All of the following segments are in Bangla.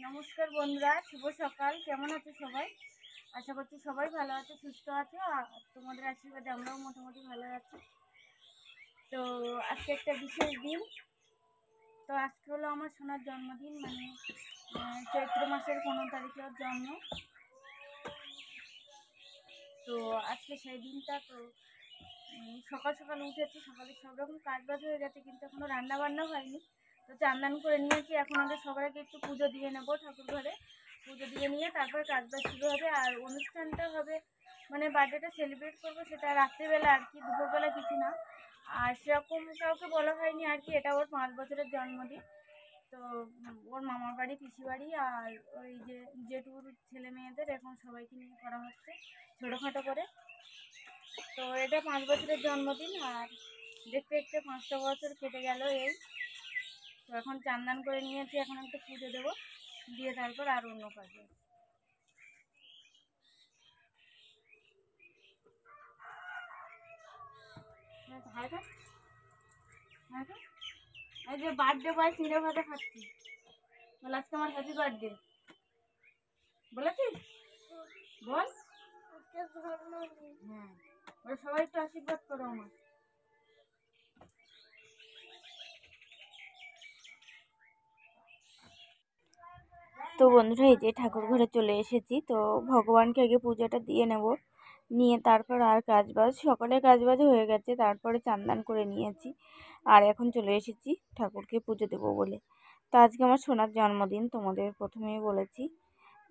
নমস্কার বন্ধুরা, শুভ সকাল। কেমন আছো সবাই? আশা করছি সবাই ভালো আছে, সুস্থ আছো। আর তোমাদের আশীর্বাদে আমরাও মোটামুটি ভালো আছি। তো আজকে একটা বিশেষ দিন। তো আজকে হলো আমার সোনার জন্মদিন, মানে চৈত্র মাসের 15 তারিখে ওর জন্ম। তো আজকে সেই দিনটা। তো সকাল সকাল উঠেছি, সকালে সব রকম কাজ বাজ হয়ে গেছে, কিন্তু এখনো রান্না বান্নাও হয়নি। তো চান করে নিয়েছি, এখন আমাদের সবার আগে একটু পুজো দিয়ে নেবো ঠাকুর ঘরে। পুজো দিয়ে নিয়ে তারপর কাজ বাজ শুরু হবে। আর অনুষ্ঠানটা হবে, মানে বার্থডেটা সেলিব্রেট করবো, সেটা রাত্রিবেলা আর কি, দুপুরবেলা কিছু না। আর সেরকম কাউকে বলা হয়নি আর কি। এটা ওর 5 বছরের জন্মদিন। তো ওর মামার বাড়ি, পিসি বাড়ি, আর ওই যে জেঠুর ছেলে মেয়েদের এখন সবাইকে নিয়ে করা হচ্ছে ছোটোখাটো করে। তো এটা 5 বছরের জন্মদিন। আর দেখতে দেখতে 5টা বছর কেটে গেল এই। তো এখন চান করে নিয়েছি, এখন একটু পুজো দেবো, দিয়ে তারপর আর অন্য কাজে। এই যে বার্থডে বয় চিড়ে ভাজা খাচ্ছি, বল আজকে আমার হ্যাপি বার্থডে বলেছিস? বল। হ্যাঁ, ওরা সবাই একটু আশীর্বাদ করো আমার। তো বন্ধুরা, এই যে ঠাকুর ঘরে চলে এসেছি। তো ভগবানকে আগে পূজাটা দিয়ে নেব, নিয়ে তারপর আর কাজবাজ, সকালের কাজবাজ হয়ে গেছে, তারপরে চান করে নিয়েছি। আর এখন চলে এসেছি ঠাকুরকে পুজো দেবো বলে। তো আজকে আমার সোনার জন্মদিন, তোমাদের প্রথমেই বলেছি।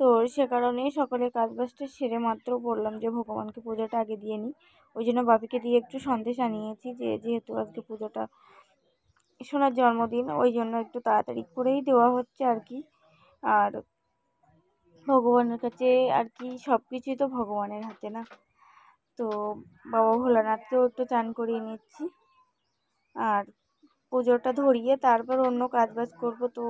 তো সে কারণেই সকালে কাজবাজটা সেরে মাত্র বললাম যে ভগবানকে পুজোটা আগে দিয়ে নিই। ওই জন্য বাপিকে দিয়ে একটু সন্দেশ আনিয়েছি, যে যেহেতু আজকে পুজোটা সোনার জন্মদিন, ওই জন্য একটু তাড়াতাড়ি করেই দেওয়া হচ্ছে আর কি। আর ভগবানের কাছে আর কি, সব কিছুই তো ভগবানের হাতে না। তো বাবা ভোলানাথকেও একটু চান করিয়ে নিচ্ছি, আর পুজোটা ধরিয়ে তারপর অন্য কাজবাজ করবো। তো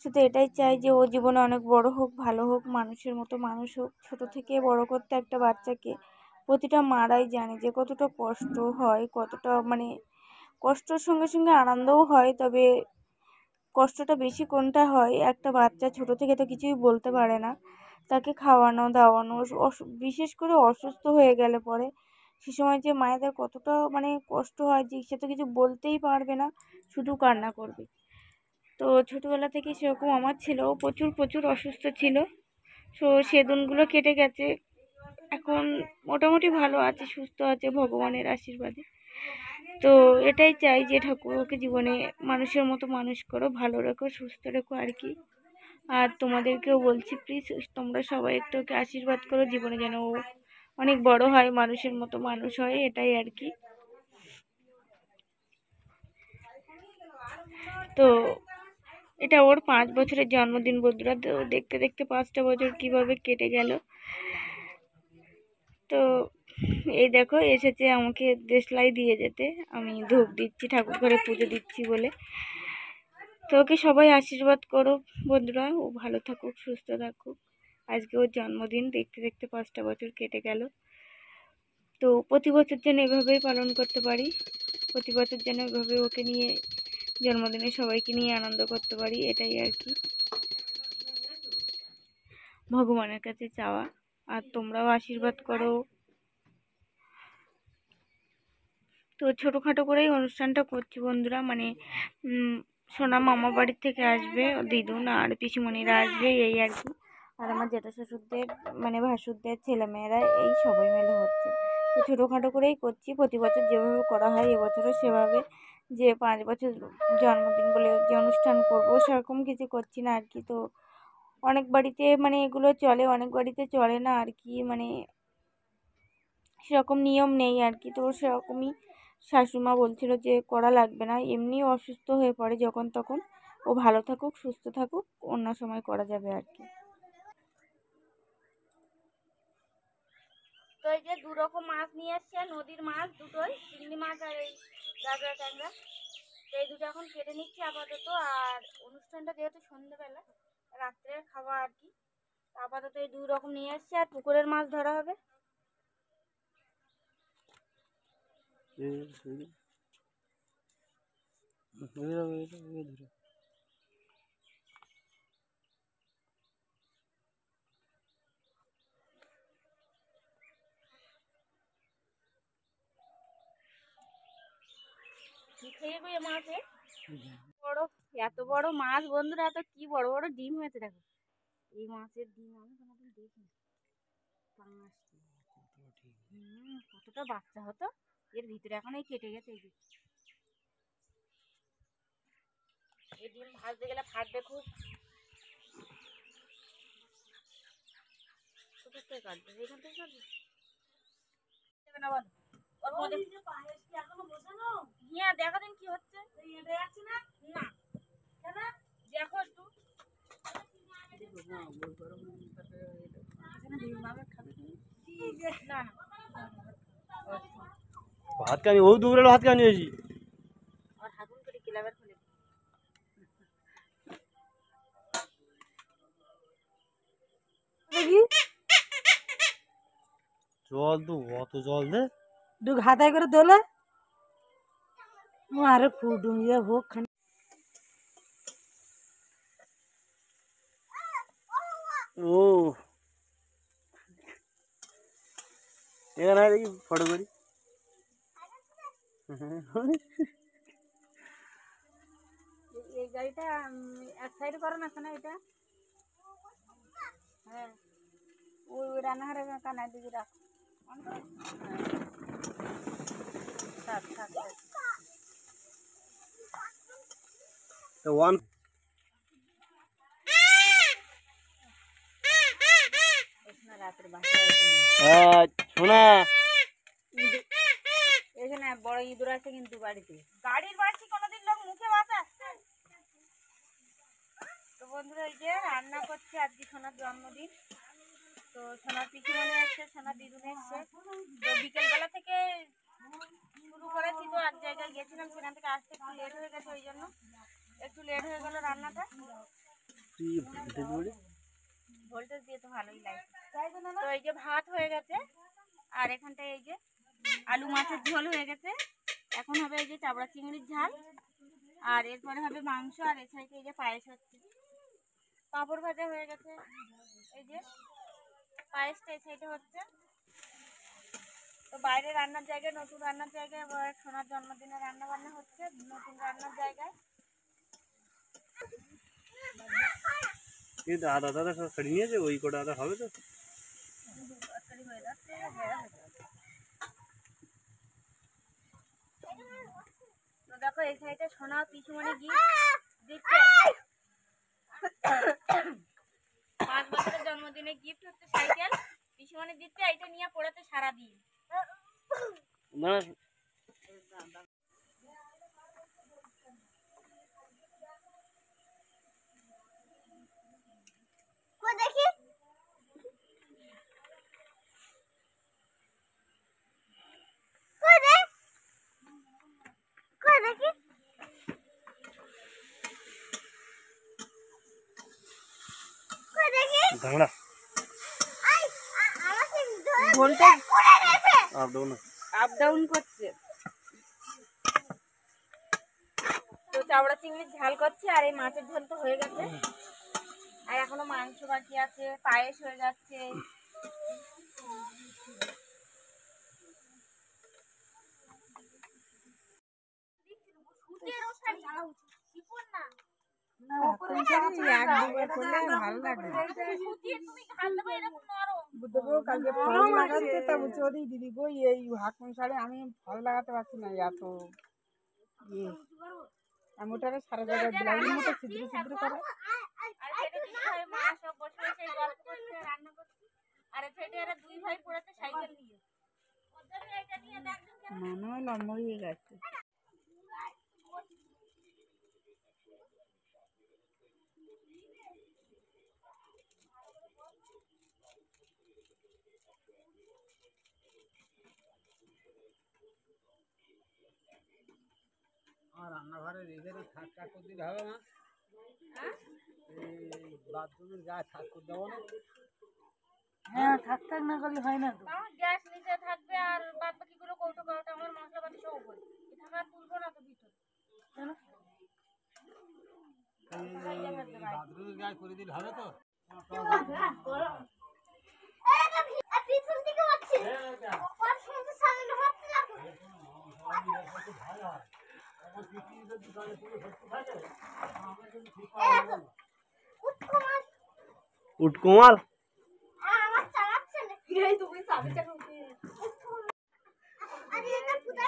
শুধু এটাই চাই যে ও জীবনে অনেক বড় হোক, ভালো হোক, মানুষের মতো মানুষ হোক। ছোট থেকে বড় করতে একটা বাচ্চাকে প্রতিটা মারাই জানে যে কতটা কষ্ট হয়, কতটা মানে কষ্টর সঙ্গে সঙ্গে আনন্দও হয়। তবে কষ্টটা বেশি কোনটা হয়, একটা বাচ্চা ছোট থেকে তো কিছুই বলতে পারে না, তাকে খাওয়ানো দাওয়ানো, বিশেষ করে অসুস্থ হয়ে গেলে পরে সে সময় যে মায়েদের কতটা মানে কষ্ট হয়, যে সে তো কিছু বলতেই পারবে না, শুধু কান্না করবে। তো ছোটোবেলা থেকে সেরকম আমার ছিল, প্রচুর প্রচুর অসুস্থ ছিল। তো সেদিনগুলো কেটে গেছে, এখন মোটামুটি ভালো আছে, সুস্থ আছে ভগবানের আশীর্বাদে। তো এটাই চাই যে ঠাকুর ওকে জীবনে মানুষের মতো মানুষ করো, ভালো রেখো, সুস্থ রেখো আর কি। আর তোমাদেরকেও বলছি, প্লিজ তোমরা সবাই একটু ওকে আশীর্বাদ করো, জীবনে যেন ও অনেক বড় হয়, মানুষের মতো মানুষ হয়, এটাই আর কি। তো এটা ওর 5 বছরের জন্মদিন বন্ধুরা। তো দেখতে দেখতে 5টা বছর কিভাবে কেটে গেল। তো এই দেখো এসেছে আমাকে দেশলাই দিয়ে যেতে, আমি ধূপ দিচ্ছি, ঠাকুর ঘরে পুজো দিচ্ছি বলে। তো ওকে সবাই আশীর্বাদ করো বন্ধুরা, ও ভালো থাকুক, সুস্থ থাকুক। আজকে ওর জন্মদিন, দেখতে দেখতে 5টা বছর কেটে গেল। তো প্রতি বছর যেন এভাবেই পালন করতে পারি, প্রতি বছর যেন এভাবে ওকে নিয়ে জন্মদিনে সবাইকে নিয়ে আনন্দ করতে পারি, এটাই আর কি ভগবানের কাছে চাওয়া। আর তোমরাও আশীর্বাদ করো। তো ছোটোখাটো করেই অনুষ্ঠানটা করছি বন্ধুরা, মানে সোনা মামা বাড়ির থেকে আসবে, দিদুন আর পিসিমণিরা আসবে, এই আর কি। আর আমার জেঠা শ্বশুরদের মানে ভাসুরদের ছেলেমেয়েরা, এই সবাই মিলে হচ্ছে। তো ছোটোখাটো করেই করছি, প্রতি বছর যেভাবে করা হয় এবছরও সেভাবে, যে 5 বছর জন্মদিন বলে যে অনুষ্ঠান করব সেরকম কিছু করছি না আর কি। তো অনেক বাড়িতে মানে এগুলো চলে, অনেক বাড়িতে চলে না আর কি, মানে সেরকম নিয়ম নেই আর কি। তো সেরকমই শাশুড়িমা বলছিল যে করা লাগবে না, এমনি অসুস্থ হয়ে পড়ে যখন তখন, ও ভালো থাকুক, সুস্থ থাকুক, অন্য সময় করা যাবে আর কি। তো এই যে 2 রকম মাছ নিয়ে এসছে, নদীর মাছ দুটোই, চিংড়ি মাছ আর এই গাজরা ট্যাংরা। তো এই দুটো এখন কেটে নিচ্ছি আপাতত। আর অনুষ্ঠানটা যেহেতু সন্ধ্যেবেলা, রাত্রের খাওয়া আর কি, আপাতত এই 2 রকম নিয়ে এসছে। আর পুকুরের মাছ ধরা হবে। খেয়ে গিয়ে মাছে বড়, এত বড় মাছ বন্ধুরা, এত কি বড় বড় ডিম হয়েছে দেখো। এই মাছের ডিম আমি কোনোদিন দেখিনি। কতটা বাচ্চা হতো, এর ভিতরে এখন এই কেটে গেছে। এই যে এই ডিম ভাজতে গেলে ফাটবে খুব, কোথা থেকে কাটবে, এখান থেকে কাটবে না বল। ওর মধ্যে হ্যাঁ দেখা দিন কি হচ্ছে না, না কেন দেখো একটু না। ভাত খানি ও দুপুরে ভাত খানি হয়েছি আর হাগুন করে ক্লাবের খুলে জল তো অত জল দে দু হাতায় করে তোলে আরে ফুটু ইয়ে হোক খানি ও এখানে দেখি ফটো করি এই গাড়িটা এক সাইড করো না কেন এটা, হ্যাঁ ওই রান্নাঘরে কানার দিকে রাখ। ওয়ান রাতের বাসায় শোনা এখানে বড় ইঁদুর আছে কিন্তু বাড়িতে, গাড়ির বাড়ছি কোনোদিন লোক মুখে বাতা। তো বন্ধুরা এই যে রান্না করছে আজকে সোনার জন্মদিন, তো সোনার পিসিমণি এসছে, সোনার দিদুন এসছে। তো বিকেলবেলা থেকে শুরু করেছি, তো এক জায়গায় গেছিলাম, সেখান থেকে আসতে একটু লেট হয়ে গেছে, ওই জন্য একটু লেট হয়ে গেল রান্নাটা। ভোল্টেজ দিয়ে তো ভালোই লাগে। তো এই যে ভাত হয়ে গেছে, আর এখানটায় এই যে আলু মাছের ঝোল হয়ে গেছে। এখন হবে এই যে চাবড়া চিংড়ির ঝাল, আর এরপরে হবে মাংস, আর এ সাইডে এই যে পায়েস হচ্ছে। পাঁপড় ভাজা হয়ে গেছে, এই যে পায়েসটা এই সাইডে হচ্ছে। তো বাইরে রান্নার জায়গায়, নতুন রান্নার জায়গায় সোনার জন্মদিনে রান্না বান্না হচ্ছে, নতুন রান্নার জায়গায়। কিন্তু আদা দাদা সব ছাড়িয়ে নিয়েছে, ওই কটা আদা হবে তো। তো দেখো এই সাইডে সোনা পিছুমনে গিফট দিচ্ছে, 5 বছরের জন্মদিনে গিফট হচ্ছে সাইকেল, পিছুমনে দিচ্ছে। এইটা নিয়ে পড়েছে সারাদিন। না দেখি ধাংড়া ভোল্টেজ আপ ডাউন করছে। তো চাবড়া চিংড়ির ঝাল করছে, আর এই মাছের ঝোল তো হয়ে গেছে, আর এখনো মাংস বাকি আছে, পায়েস হয়ে যাচ্ছে। দিদি গো এই হাকুন শাড়ি আমি ফল লাগাতে পারছি না, এত মোটারে সারা জায়গায় ব্লাউজের মতো ছিদ্র ছিদ্র করে। মনে হয় লম্বই গেছে। রান্নাঘরে রেখে থাক থাক করে দিতে হবে না, এই বাথরুমের গায়ে থাক করে দেবো না। হ্যাঁ থাক থাক না করলে হয় না তো। গ্যাস নিচে থাকবে, আর বাদ বাকি গুলো কৌটো কৌটো আমার মশলাপাতি সব উপরে থাকা, তুলবো না তো ভিতরে। বাথরুমের গায়ে করে দিলে হবে তো। উটকুমার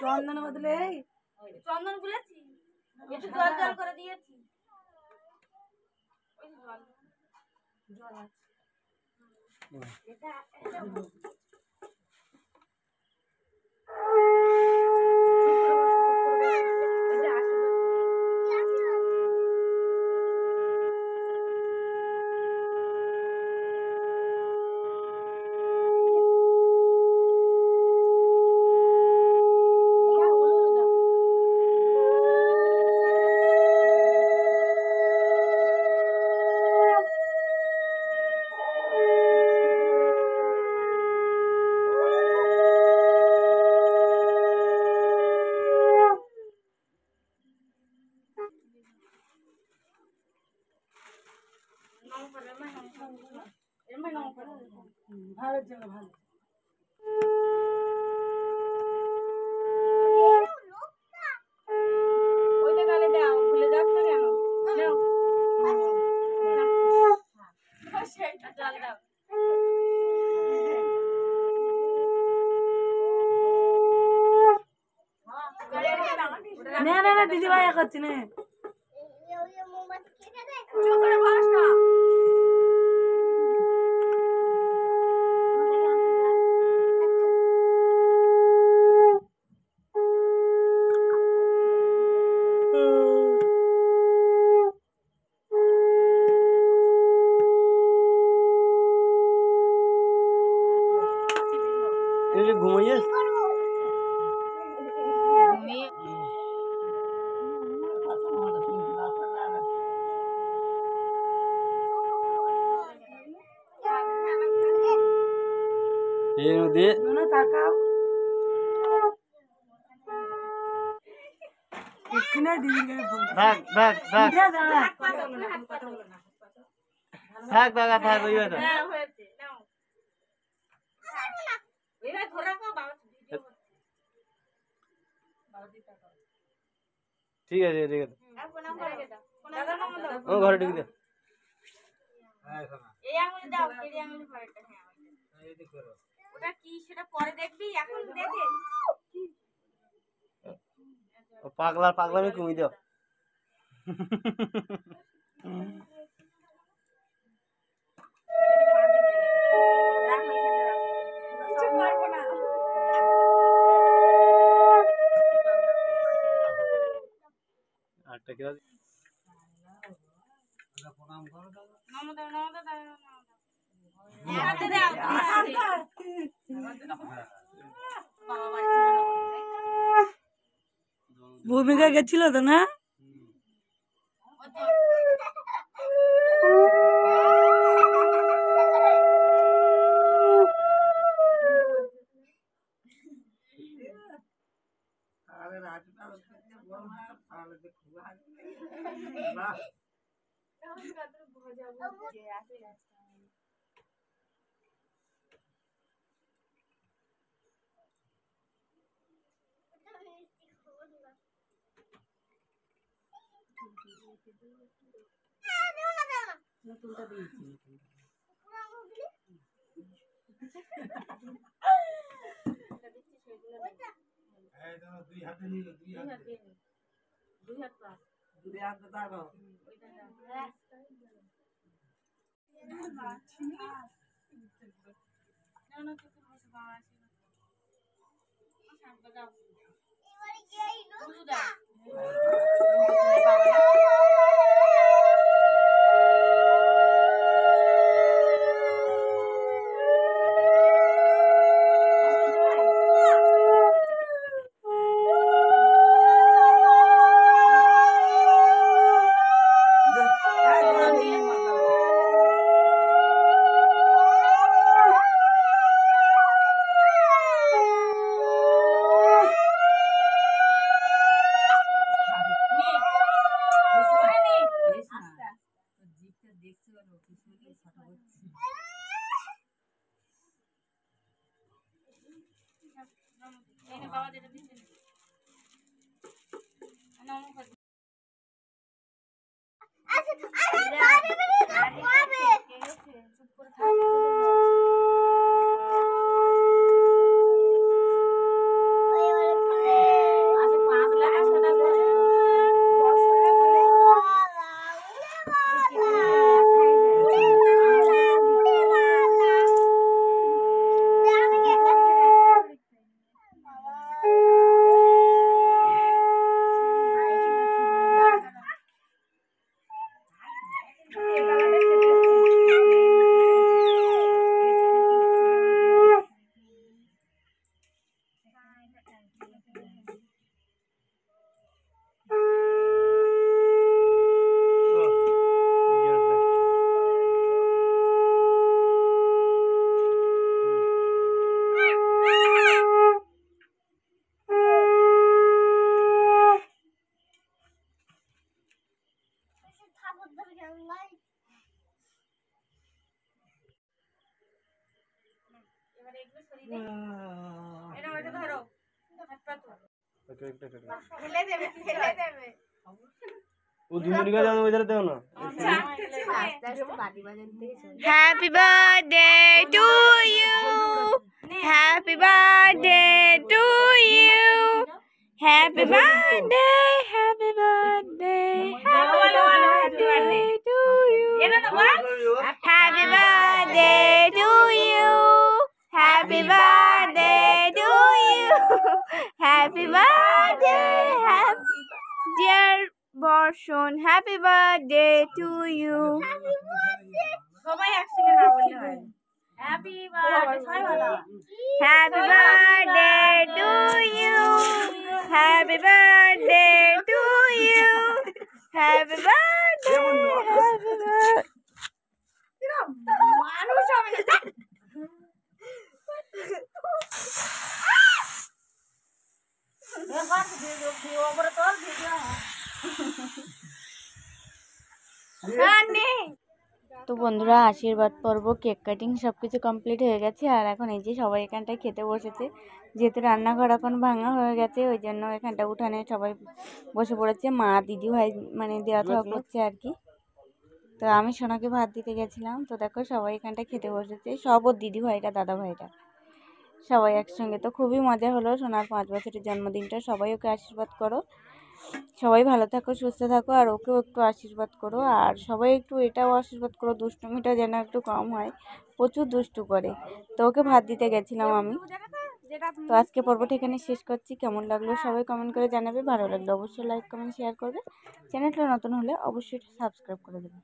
চন্দন বদলে চন্দন গুলেছি, একটু জল জল করে দিয়েছি। ভালো জন্য ভালো ওইটা গালে দাও, ভুলে যাচ্ছ কেন? নাও। সেটা জল দাও। না না না দিদি ভাই করছি না ঘুমাইয়ে দিয়ে তাকাও এখানে দিদি থাক থাক থাক দাঁড়া থাক দাদা থাক ওই কথা হ্যাঁ হয়েছে, নাও। এবার ধরে রাখো, বাবা ভিডিও করছে। ঠিক আছে ঠিক আছে আর প্রণাম করে রেখে দাও। দাদা নাম দাও। ও ঘরে ঢুকে দে এই আঙুলে দাও, এই আঙুলে পরেরটা, হ্যাঁ ওইটা। ওটা কি সেটা পরে দেখবি, এখন দেখে। পাগলার পাগলামি কমিয়ে দাও রাখো এখানে, রাখো। কিছু করবো না। আটটা কিরা প্রণাম করো দাদা। নমো দাও, নমো দাও, নমো দাও। এই হাতে দাও, এই হাতে। বাবা বাড়ি ছিল না বলে, তাই তো? ভূমিকা গেছিল তো না ওই তো। আরে রাজটা বল তাহলে দেখো এই দাও দুই হাতে নিয়ে দুই হাতে দুই হাত পা। দুই হাতে দাও ওইটা দাও। না না তুই বসে বাবা আসি না। শান্ত দাও। গুরু দাও। বাবা যেটা দিচ্ছে নাও ও দুমুনিকা যাও ওই ধারে দেও না। Happy birthday to you. Happy birthday to you. Happy birthday, happy birthday, happy birthday to you. Happy birthday to you. Happy birthday to you. Happy birthday, happy dear Borshon. Happy birthday to you. সবাই একসঙ্গে না বললে হয়। Happy birthday Happy birthday to you. Happy birthday to you. Happy birthday. Happy birthday. মানুষ হবে না। তো বন্ধুরা আশীর্বাদ পর্ব কেক কাটিং সব কিছু কমপ্লিট হয়ে গেছে আর এখন এই যে সবাই এখানটায় খেতে বসেছে যেহেতু রান্নাঘর এখন ভাঙা হয়ে গেছে ওই জন্য এখানটা উঠানে সবাই বসে পড়েছে মা দিদি ভাই মানে দেওয়া থাওয়া করছে আর কি। তো আমি সোনাকে ভাত দিতে গেছিলাম তো দেখো সবাই এখানটায় খেতে বসেছে সব ওর দিদি ভাইরা দাদা ভাইরা সবাই একসঙ্গে। তো খুবই মজা হলো সোনার 5 বছরের জন্মদিনটা। সবাই ওকে আশীর্বাদ করো, সবাই ভালো থাকো সুস্থ থাকো আর ওকেও একটু আশীর্বাদ করো আর সবাই একটু এটাও আশীর্বাদ করো দুষ্টুমিটা যেন একটু কম হয়, প্রচুর দুষ্টু করে। তো ওকে ভাত দিতে গেছিলাম আমি। তো আজকে পর্বটা এখানে শেষ করছি। কেমন লাগলো সবাই কমেন্ট করে জানাবে, ভালো লাগলো অবশ্যই লাইক কমেন্ট শেয়ার করবে, চ্যানেলটা নতুন হলে অবশ্যই সাবস্ক্রাইব করে দেবে।